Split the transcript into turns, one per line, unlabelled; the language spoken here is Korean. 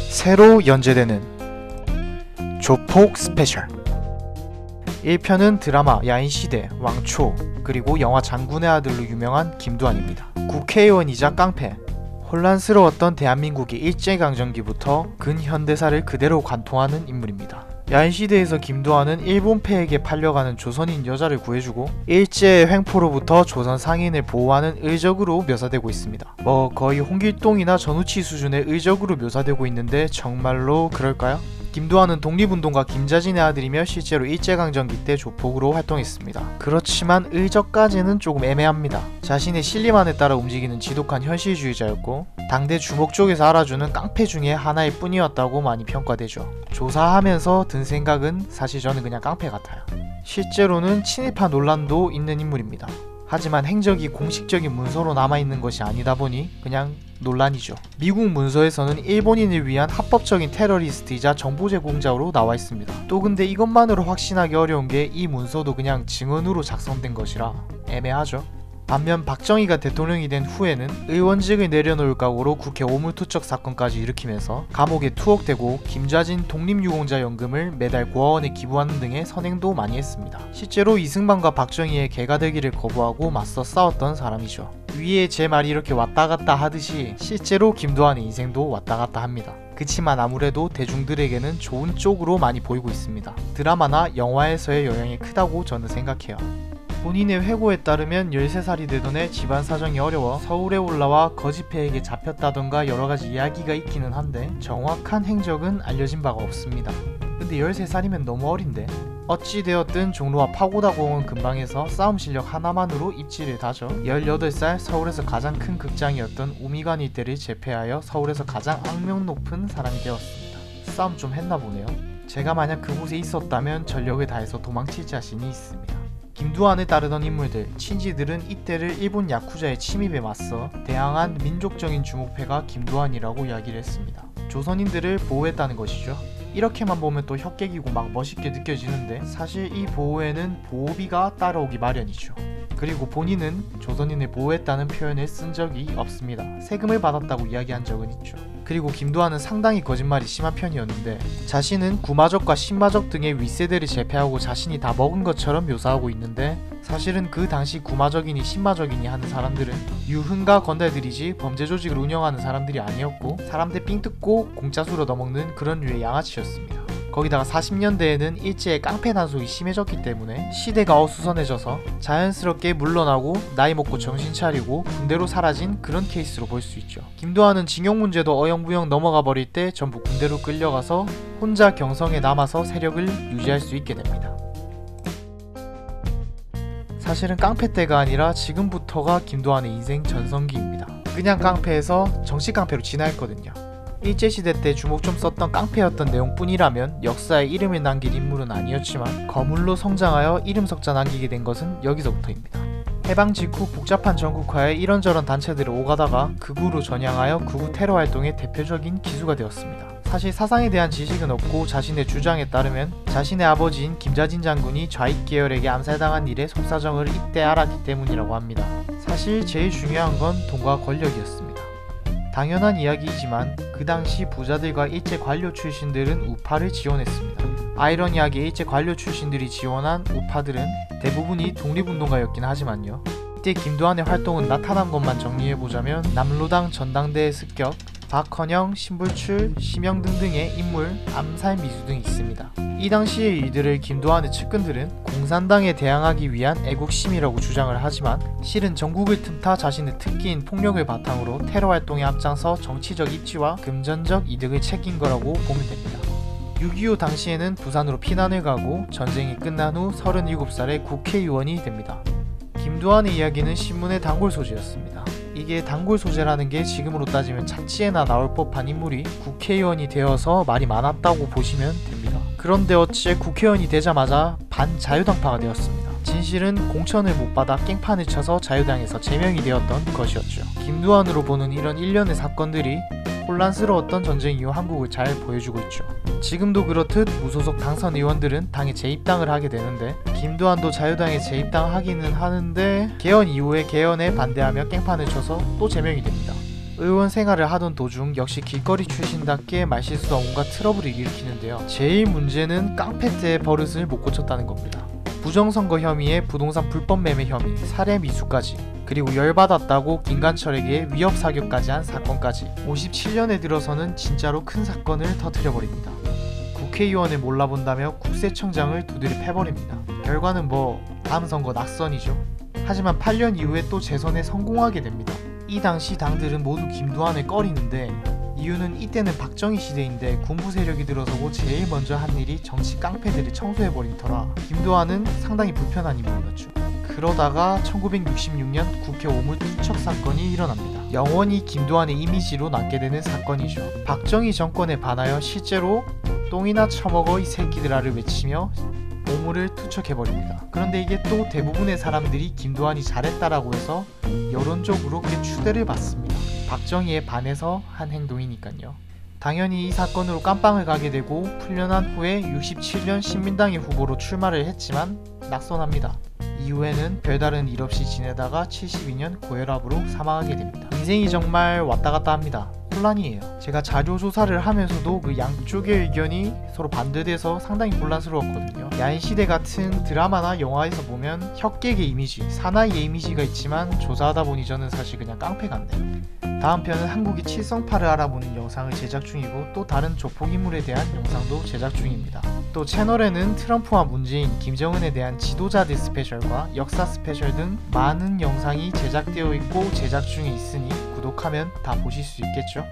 새로 연재되는 조폭 스페셜. 1편은 드라마 야인시대, 왕초, 그리고 영화 장군의 아들로 유명한 김두한입니다. 국회의원이자 깡패. 혼란스러웠던 대한민국의 일제강점기부터 근현대사를 그대로 관통하는 인물입니다. 야인시대에서 김두한은 일본패에게 팔려가는 조선인 여자를 구해주고 일제의 횡포로부터 조선 상인을 보호하는 의적으로 묘사되고 있습니다. 거의 홍길동이나 전우치 수준의 의적으로 묘사되고 있는데 정말로 그럴까요? 김두한은 독립운동가 김자진의 아들이며 실제로 일제강점기 때 조폭으로 활동했습니다. 그렇지만 의적까지는 조금 애매합니다. 자신의 신리만에 따라 움직이는 지독한 현실주의자였고 당대 주목 쪽에서 알아주는 깡패 중에 하나일 뿐이었다고 많이 평가되죠. 조사하면서 든 생각은 사실 저는 그냥 깡패 같아요. 실제로는 친일파 논란도 있는 인물입니다. 하지만 행적이 공식적인 문서로 남아있는 것이 아니다 보니 그냥 논란이죠. 미국 문서에서는 일본인을 위한 합법적인 테러리스트이자 정보 제공자로 나와 있습니다. 또 근데 이것만으로 확신하기 어려운 게 이 문서도 그냥 증언으로 작성된 것이라 애매하죠. 반면 박정희가 대통령이 된 후에는 의원직을 내려놓을 각오로 국회 오물투척 사건까지 일으키면서 감옥에 투옥되고 김자진 독립유공자연금을 매달 고아원에 기부하는 등의 선행도 많이 했습니다. 실제로 이승만과 박정희의 개가 되기를 거부하고 맞서 싸웠던 사람이죠. 위에 제 말이 이렇게 왔다갔다 하듯이 실제로 김두한의 인생도 왔다갔다 합니다. 그치만 아무래도 대중들에게는 좋은 쪽으로 많이 보이고 있습니다. 드라마나 영화에서의 영향이 크다고 저는 생각해요. 본인의 회고에 따르면 13살이 되던 해 집안 사정이 어려워 서울에 올라와 거지패에게 잡혔다던가 여러가지 이야기가 있기는 한데 정확한 행적은 알려진 바가 없습니다. 근데 13살이면 너무 어린데? 어찌되었든 종로와 파고다 공원 근방에서 싸움 실력 하나만으로 입지를 다져 18살 서울에서 가장 큰 극장이었던 우미관 일대를 제패하여 서울에서 가장 악명 높은 사람이 되었습니다. 싸움 좀 했나 보네요. 제가 만약 그곳에 있었다면 전력을 다해서 도망칠 자신이 있습니다. 김두한을 따르던 인물들, 친지들은 이때를 일본 야쿠자의 침입에 맞서 대항한 민족적인 주목패가 김두한이라고 이야기를 했습니다. 조선인들을 보호했다는 것이죠. 이렇게만 보면 또 혁객이고 막 멋있게 느껴지는데 사실 이 보호에는 보호비가 따라오기 마련이죠. 그리고 본인은 조선인을 보호했다는 표현을 쓴 적이 없습니다. 세금을 받았다고 이야기한 적은 있죠. 그리고 김두한은 상당히 거짓말이 심한 편이었는데 자신은 구마적과 신마적 등의 윗세대를 제패하고 자신이 다 먹은 것처럼 묘사하고 있는데 사실은 그 당시 구마적이니 신마적이니 하는 사람들은 유흥가 건달들이지 범죄 조직을 운영하는 사람들이 아니었고 사람들 삥 뜯고 공짜 수로 넣어먹는 그런 류의 양아치였습니다. 거기다가 40년대에는 일제의 깡패 단속이 심해졌기 때문에 시대가 어수선해져서 자연스럽게 물러나고 나이 먹고 정신 차리고 군대로 사라진 그런 케이스로 볼 수 있죠. 김두한은 징용 문제도 어영부영 넘어가 버릴 때 전부 군대로 끌려가서 혼자 경성에 남아서 세력을 유지할 수 있게 됩니다. 사실은 깡패 때가 아니라 지금부터가 김두한의 인생 전성기입니다. 그냥 깡패에서 정치 깡패로 진화했거든요. 일제시대 때 주목 좀 썼던 깡패였던 내용뿐이라면 역사에 이름을 남길 인물은 아니었지만 거물로 성장하여 이름 석자 남기게 된 것은 여기서부터입니다. 해방 직후 복잡한 전국화에 이런저런 단체들을 오가다가 극우로 전향하여 극우 테러 활동의 대표적인 기수가 되었습니다. 사실 사상에 대한 지식은 없고 자신의 주장에 따르면 자신의 아버지인 김자진 장군이 좌익 계열에게 암살당한 일의 속사정을 이때 알았기 때문이라고 합니다. 사실 제일 중요한 건 돈과 권력이었습니다. 당연한 이야기이지만 그 당시 부자들과 일제 관료 출신들은 우파를 지원했습니다. 아이러니하게 일제 관료 출신들이 지원한 우파들은 대부분이 독립운동가였긴 하지만요. 이때 김두한의 활동은 나타난 것만 정리해보자면 남로당 전당대회 습격, 박헌영, 신불출, 심영 등등의 인물, 암살 미수 등이 있습니다. 이 당시의 일들을 김두한의 측근들은 공산당에 대항하기 위한 애국심이라고 주장을 하지만 실은 전국을 틈타 자신의 특기인 폭력을 바탕으로 테러 활동에 앞장서 정치적 입지와 금전적 이득을 챙긴 거라고 보면 됩니다. 6.25 당시에는 부산으로 피난을 가고 전쟁이 끝난 후 37살에 국회의원이 됩니다. 김두한의 이야기는 신문의 단골 소재였습니다. 이게 단골 소재라는 게 지금으로 따지면 잡지에나 나올 법한 인물이 국회의원이 되어서 말이 많았다고 보시면 됩니다. 그런데 어째 국회의원이 되자마자 반자유당파가 되었습니다. 진실은 공천을 못 받아 깽판을 쳐서 자유당에서 제명이 되었던 것이었죠. 김두한으로 보는 이런 일련의 사건들이 혼란스러웠던 전쟁 이후 한국을 잘 보여주고 있죠. 지금도 그렇듯 무소속 당선 의원들은 당에 재입당을 하게 되는데 김두한도 자유당에 재입당하기는 하는데 개헌 이후에 개헌에 반대하며 깽판을 쳐서 또 제명이 됩니다. 의원 생활을 하던 도중 역시 길거리 출신답게 말실수와 온갖 트러블을 일으키는데요. 제일 문제는 깡패 때의 버릇을 못 고쳤다는 겁니다. 부정선거 혐의에 부동산 불법 매매 혐의, 살해 미수까지, 그리고 열받았다고 김관철에게 위협 사격까지 한 사건까지 57년에 들어서는 진짜로 큰 사건을 터뜨려버립니다. 국회의원을 몰라본다며 국세청장을 두드려 패버립니다. 결과는 다음 선거 낙선이죠. 하지만 8년 이후에 또 재선에 성공하게 됩니다. 이 당시 당들은 모두 김두한을 꺼리는데 이유는 이때는 박정희 시대인데 군부 세력이 들어서고 제일 먼저 한 일이 정치 깡패들을 청소해버린 터라 김두한은 상당히 불편한 인물이었죠. 그러다가 1966년 국회 오물 투척 사건이 일어납니다. 영원히 김두한의 이미지로 남게 되는 사건이죠. 박정희 정권에 반하여 실제로 똥이나 처먹어 이 새끼들아를 외치며 오물을 투척해버립니다. 그런데 이게 또 대부분의 사람들이 김두한이 잘했다라고 해서 여론적으로 그게 추대를 받습니다. 박정희에 반해서 한 행동이니까요. 당연히 이 사건으로 깜빵을 가게 되고 풀려난 후에 67년 신민당의 후보로 출마를 했지만 낙선합니다. 이후에는 별다른 일 없이 지내다가 72년 고혈압으로 사망하게 됩니다. 인생이 정말 왔다갔다 합니다. 혼란이에요. 제가 자료조사를 하면서도 그 양쪽의 의견이 서로 반대돼서 상당히 혼란스러웠거든요. 야인시대 같은 드라마나 영화에서 보면 혁객의 이미지, 사나이의 이미지가 있지만 조사하다 보니 저는 사실 그냥 깡패 같네요. 다음 편은 한국의 칠성파를 알아보는 영상을 제작 중이고 또 다른 조폭인물에 대한 영상도 제작 중입니다. 또 채널에는 트럼프와 문재인, 김정은에 대한 지도자들 스페셜과 역사 스페셜 등 많은 영상이 제작되어 있고 제작 중에 있으니 구독하면 다 보실 수 있겠죠?